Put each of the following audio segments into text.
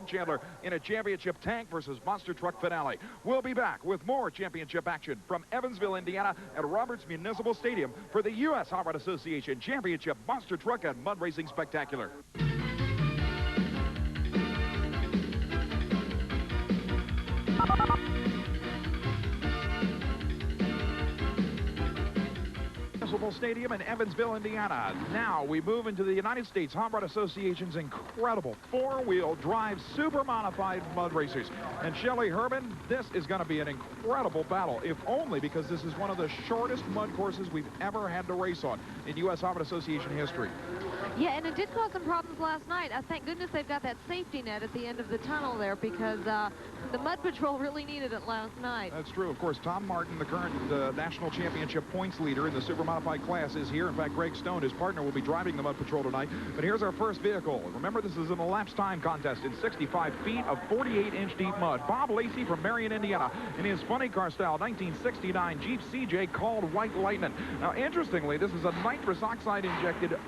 Chandler in a championship tank versus monster truck finale. We'll be back with more championship action from Evansville, Indiana at Roberts Municipal Stadium for the USHRA Association Championship Monster Truck and Mud Racing Spectacular. Municipal Stadium in Evansville, Indiana. Now we move into the United States Hot Rod Association's incredible four-wheel drive super modified mud racers. And Shelley Herman, this is going to be an incredible battle, if only because this is one of the shortest mud courses we've ever had to race on in U.S. Hot Rod Association history. Yeah, and it did cause some problems last night. Thank goodness they've got that safety net at the end of the tunnel there, because the Mud Patrol really needed it last night. That's true. Of course, Tom Martin, the current national championship points leader in the super modified class, is here. In fact, Greg Stone, his partner, will be driving the Mud Patrol tonight. But here's our first vehicle. Remember, this is an elapsed time contest in 65 feet of 48-inch deep mud. Bob Lacey from Marion, Indiana, in his funny car style 1969 Jeep CJ called White Lightning. Now, interestingly, this is a nitrous oxide injected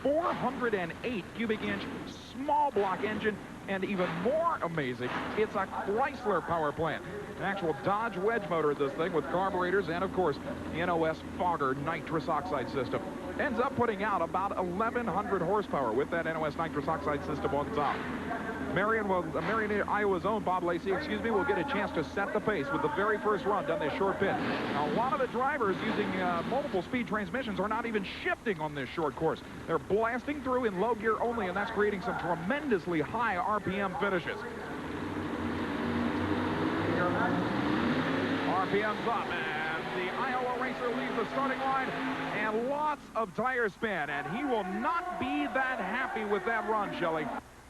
408 cubic inch small block engine, and even more amazing, it's a Chrysler power plant. An actual Dodge wedge motor in this thing with carburetors and, of course, NOS Fogger nitrous oxide system. Ends up putting out about 1,100 horsepower with that NOS nitrous oxide system on top. Marion, Iowa's own Bob Lacey, will get a chance to set the pace with the very first run down this short pit. Now, a lot of the drivers using multiple speed transmissions are not even shifting on this short course. They're blasting through in low gear only, and that's creating some tremendously high RPM finishes. RPM's up, and the Iowa racer leaves the starting line, and lots of tire spin, and he will not be that happy with that run, Shelley.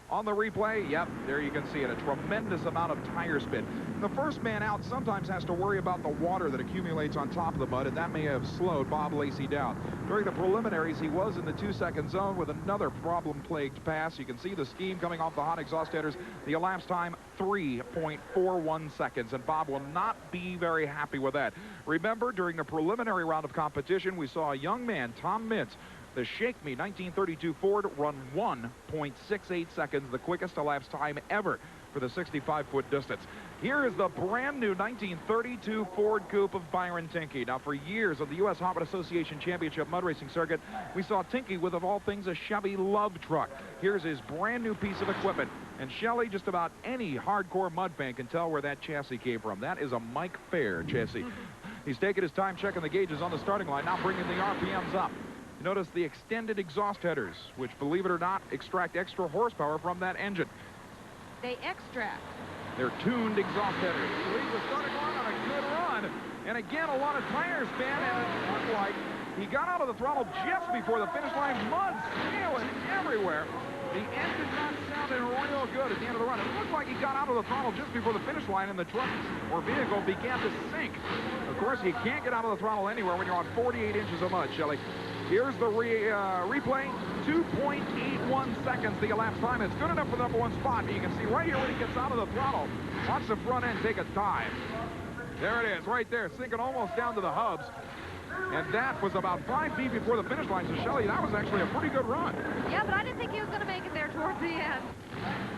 On the replay, yep, there you can see it, a tremendous amount of tire spin. The first man out sometimes has to worry about the water that accumulates on top of the mud, and that may have slowed Bob Lacey down. During the preliminaries, he was in the 2-second zone with another problem-plagued pass. You can see the steam coming off the hot exhaust headers. The elapsed time, 3.41 seconds, and Bob will not be very happy with that. Remember, during the preliminary round of competition, we saw a young man, Tom Mintz, the Shake Me 1932 Ford, run 1.68 seconds, the quickest elapsed time ever for the 65-foot distance. Here is the brand new 1932 Ford Coupe of Byron Tinky. Now, for years of the U.S. Hot Rod Association Championship mud racing circuit, we saw Tinky with, of all things, a Chevy Love truck. Here's his brand new piece of equipment. And Shelley, just about any hardcore mud fan can tell where that chassis came from. That is a Mike Fair chassis. He's taking his time checking the gauges on the starting line, now bringing the RPMs up. Notice the extended exhaust headers, which, believe it or not, extract extra horsepower from that engine. They extract. They're tuned exhaust headers. He leaves the starting line on a good run. And again, a lot of tire spin, and it looked like he got out of the throttle just before the finish line. Mud spilling everywhere. The engine not sounding real good at the end of the run. It looked like he got out of the throttle just before the finish line, and the truck or vehicle began to sink. Of course, you can't get out of the throttle anywhere when you're on 48 inches of mud, Shelley. Here's the replay, 2.81 seconds the elapsed time. It's good enough for the number one spot. You can see right here when he gets out of the throttle. Watch the front end take a dive. There it is, right there, sinking almost down to the hubs. And that was about 5 feet before the finish line. So, Shelley, that was actually a pretty good run. Yeah, but I didn't think he was going to make it there towards the end.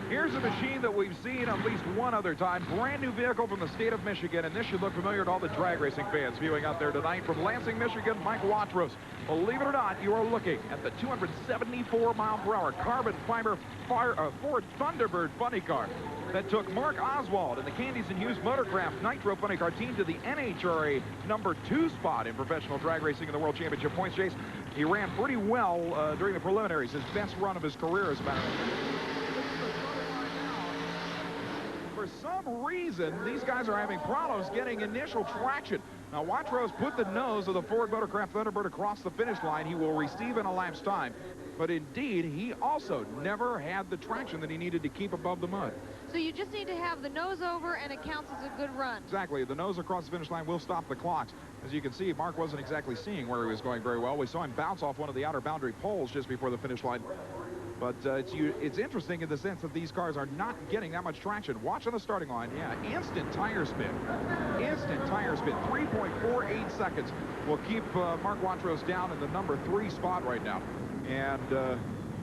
Here's a machine that we've seen at least one other time. Brand new vehicle from the state of Michigan, and this should look familiar to all the drag racing fans viewing out there tonight. From Lansing, Michigan, Mike Watrous. Believe it or not, you are looking at the 274-mile-per-hour carbon fiber Ford Thunderbird funny car that took Mark Oswald and the Candies and Hughes Motorcraft Nitro funny car team to the NHRA #2 spot in professional drag racing in the World Championship points chase. He ran pretty well during the preliminaries, his best run of his career, as a matter of fact. For some reason, these guys are having problems getting initial traction. Now, Watrous put the nose of the Ford Motorcraft Thunderbird across the finish line. He will receive an elapsed time. But indeed, he also never had the traction that he needed to keep above the mud. So you just need to have the nose over, and it counts as a good run. Exactly. The nose across the finish line will stop the clocks. As you can see, Mark wasn't exactly seeing where he was going very well. We saw him bounce off one of the outer boundary poles just before the finish line. But it's interesting in the sense that these cars are not getting that much traction. Watch on the starting line. Yeah, instant tire spin. Instant tire spin. 3.48 seconds will keep Mark Watrous down in the #3 spot right now. And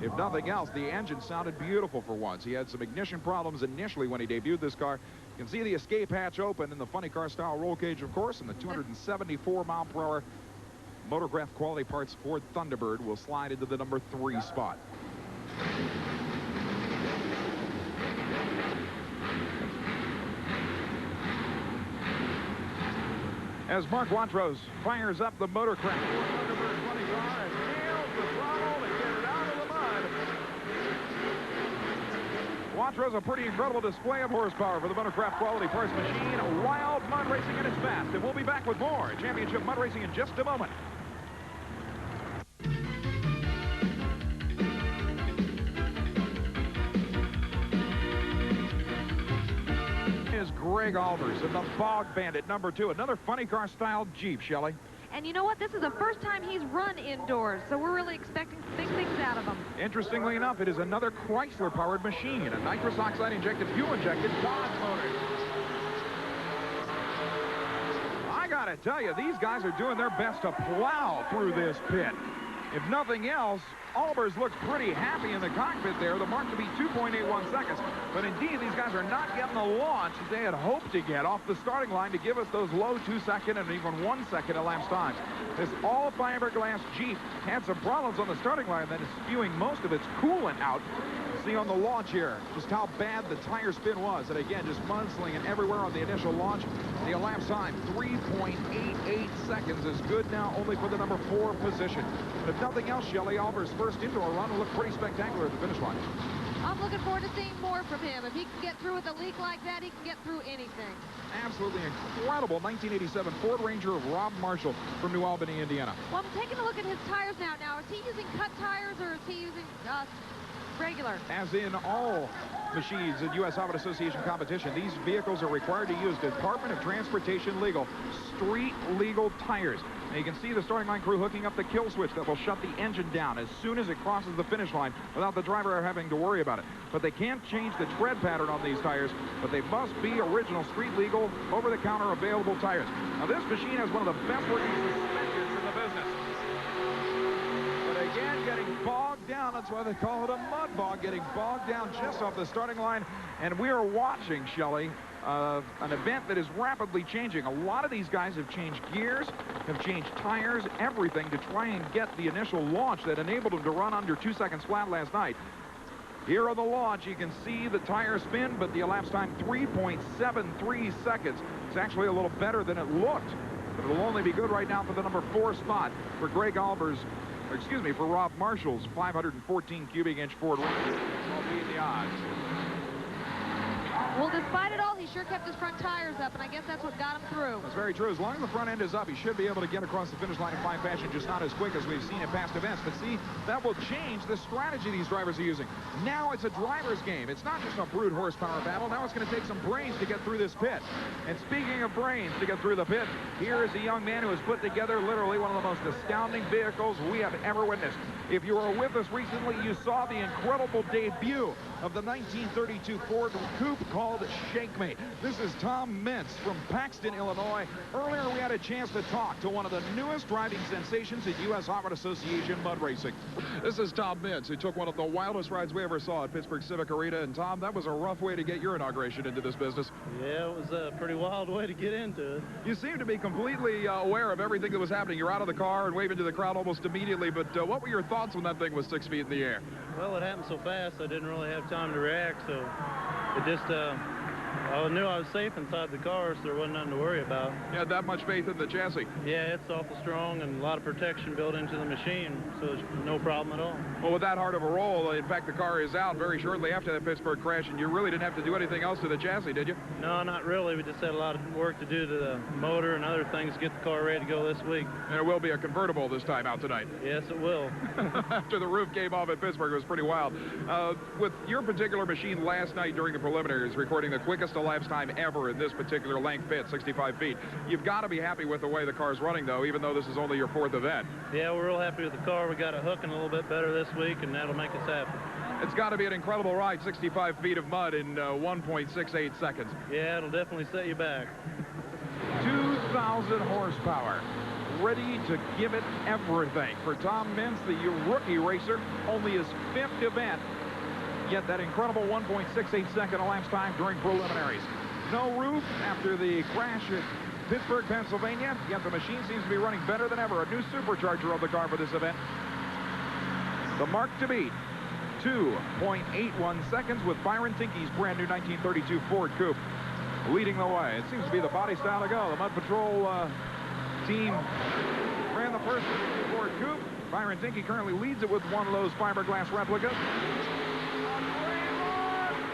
If nothing else, the engine sounded beautiful for once. He had some ignition problems initially when he debuted this car. You can see the escape hatch open in the funny car style roll cage, of course, and the 274 mile per hour Motorcraft Quality Parts Ford Thunderbird will slide into the number 3 spot. As Mark Watrous fires up the Motorcraft Ford Thunderbird funny car and nails the throttle and gets it out of the mud. Watrous, a pretty incredible display of horsepower for the Motorcraft Quality Parts machine. Wild mud racing at its best. And we'll be back with more championship mud racing in just a moment. Is Greg Albers in the Bog Bandit number 2. Another funny car style Jeep, Shelley. And you know what? This is the first time he's run indoors, so we're really expecting big things out of him. Interestingly enough, it is another Chrysler-powered machine, a nitrous oxide-injected, fuel-injected Dodge motor. I gotta tell you, these guys are doing their best to plow through this pit. If nothing else, Albers looks pretty happy in the cockpit there. The mark to be 2.81 seconds. But indeed, these guys are not getting the launch that they had hoped to get off the starting line to give us those low 2-second and even 1-second elapsed times. This all fiberglass Jeep had some problems on the starting line that is spewing most of its coolant out. See on the launch here just how bad the tire spin was. And again, just mudslinging everywhere on the initial launch. The elapsed time, 3.88 seconds, is good now only for the number 4 position. But if nothing else, Shelley, Albers' first indoor run will look pretty spectacular at the finish line. I'm looking forward to seeing more from him. If he can get through with a leak like that, he can get through anything. Absolutely incredible 1987 Ford Ranger of Rob Marshall from New Albany, Indiana. Well, I'm taking a look at his tires now. Now, is he using cut tires or is he using regular? As in all machines in U.S. Auto Association competition, these vehicles are required to use Department of Transportation legal, street legal tires. And you can see the starting line crew hooking up the kill switch that will shut the engine down as soon as it crosses the finish line without the driver having to worry about it. But they can't change the tread pattern on these tires, but they must be original street legal, over-the-counter available tires. Now, this machine has one of the best working suspensions in the business. Again, getting bogged down. That's why they call it a mud bog, getting bogged down just off the starting line. And we are watching, Shelley, an event that is rapidly changing. A lot of these guys have changed gears, have changed tires, everything to try and get the initial launch that enabled them to run under 2 seconds flat last night. Here on the launch, you can see the tire spin, but the elapsed time, 3.73 seconds. It's actually a little better than it looked. But it'll only be good right now for the number 4 spot for Greg Albers. Excuse me, for Rob Marshall's 514 cubic inch Ford Ranger. I'll beat the odds. Well, despite it all, he sure kept his front tires up, and I guess that's what got him through. That's very true. As long as the front end is up, he should be able to get across the finish line in fine fashion, just not as quick as we've seen in past events. But see, that will change the strategy these drivers are using. Now it's a driver's game. It's not just a brute horsepower battle. Now it's going to take some brains to get through this pit. And speaking of brains to get through the pit, here is a young man who has put together literally one of the most astounding vehicles we have ever witnessed. If you were with us recently, you saw the incredible debut of the 1932 Ford Coupe called Shake Me. This is Tom Mintz from Paxton, Illinois. Earlier, we had a chance to talk to one of the newest driving sensations in U.S. Auto Association mud racing. This is Tom Mintz, who took one of the wildest rides we ever saw at Pittsburgh Civic Arena. And Tom, that was a rough way to get your inauguration into this business. Yeah, it was a pretty wild way to get into it. You seem to be completely aware of everything that was happening. You're out of the car and waving to the crowd almost immediately. But what were your thoughts when that thing was 6 feet in the air? Well, it happened so fast, I didn't really have time to react, so it just, I knew I was safe inside the car, so there wasn't nothing to worry about. You had that much faith in the chassis? Yeah, it's awful strong and a lot of protection built into the machine, so it's no problem at all. Well, with that hard of a roll, in fact, the car is out very shortly after that Pittsburgh crash, and you really didn't have to do anything else to the chassis, did you? No, not really. We just had a lot of work to do to the motor and other things to get the car ready to go this week. And it will be a convertible this time out tonight. Yes, it will. After the roof came off at Pittsburgh, it was pretty wild. With your particular machine last night during the preliminaries, recording the quickest elapsed time ever in this particular length pit, 65 feet. You've got to be happy with the way the car's running, though, even though this is only your 4th event. Yeah, we're real happy with the car. We got it hooking a little bit better this week, and that'll make us happy. It's got to be an incredible ride, 65 feet of mud in 1.68 seconds. Yeah, it'll definitely set you back. 2,000 horsepower. ready to give it everything. For Tom Mintz, the rookie racer, only his 5th event, yet that incredible 1.68 second elapsed time during preliminaries. No roof after the crash at Pittsburgh, Pennsylvania, yet the machine seems to be running better than ever. A new supercharger of the car for this event. The mark to beat, 2.81 seconds with Byron Tinkey's brand new 1932 Ford Coupe leading the way. It seems to be the body style to go. The Mud Patrol team ran the first Ford Coupe. Byron Tinkey currently leads it with one Lowe's fiberglass replica.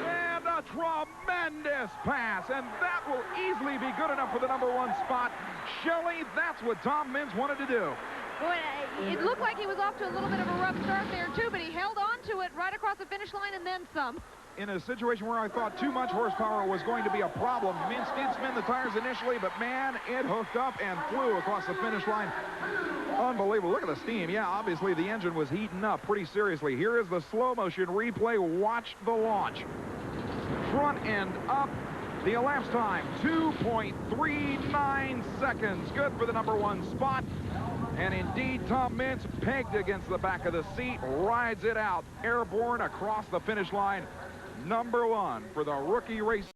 And a tremendous pass, and that will easily be good enough for the #1 spot. Shelley, that's what Tom Mintz wanted to do. Boy, it looked like he was off to a little bit of a rough start there, too, but he held on to it right across the finish line and then some. In a situation where I thought too much horsepower was going to be a problem, Mintz did spin the tires initially, but man, it hooked up and flew across the finish line. Unbelievable. Look at the steam. Yeah, obviously the engine was heating up pretty seriously. Here is the slow motion replay. Watch the launch. Front end up. The elapsed time, 2.39 seconds. Good for the #1 spot. And indeed, Tom Mintz, pegged against the back of the seat, rides it out, airborne across the finish line. #1 for the rookie race.